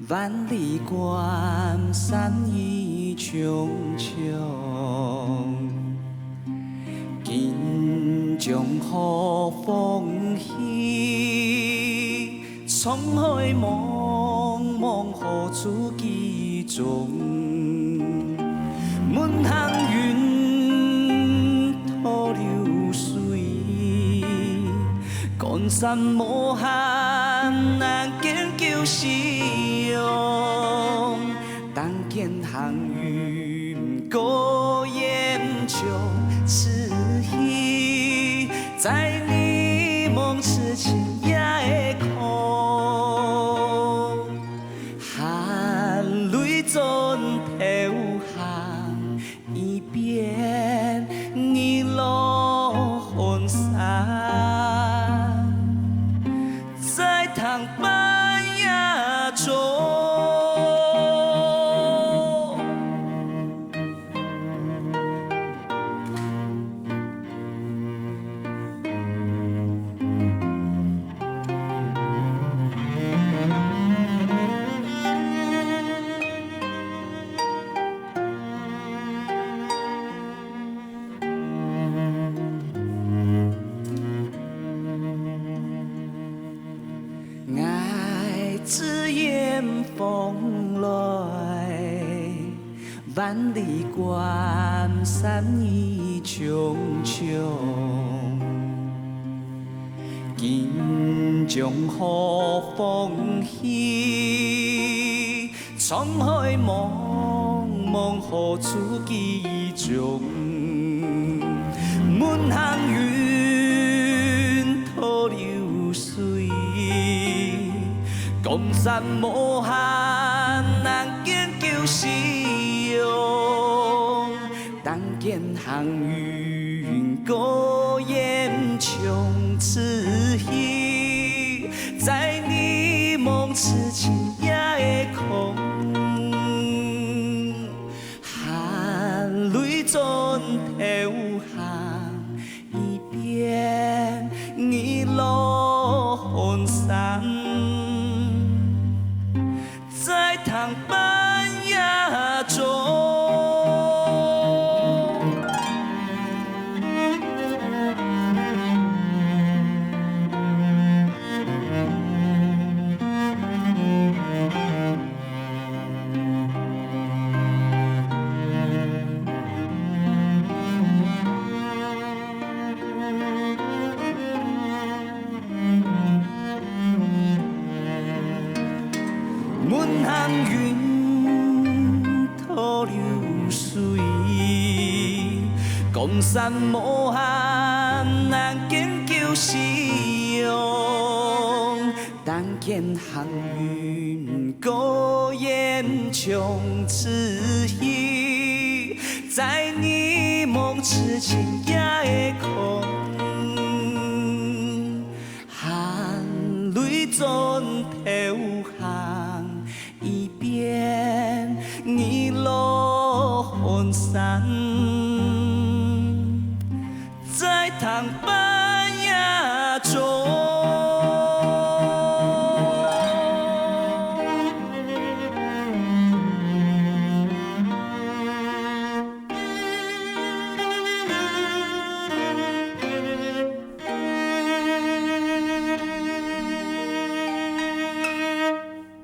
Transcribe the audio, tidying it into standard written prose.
万里关山意重重，紧将雨风起，沧海茫茫何处寄踪？问行云吐流水，江山无限难见旧时用。但见行云高烟裘，痴意在你梦痴情也会哭，含泪转头行一遍，一路分散，在塘半夜中。爱自烟风来，万里关山意重重。紧将雨风起，沧海茫茫何处寄踪？问行云吐流水。江山无限难见旧时用，但见行云高烟裘，痴意在你梦痴情也会空，含泪转头行一遍，一路分散。在塘半夜中。问行云吐流水，江山无限难见旧时用。但见行云高烟裘，痴意在你梦痴情也会空，含泪转头行一遍，一路分散，在塘半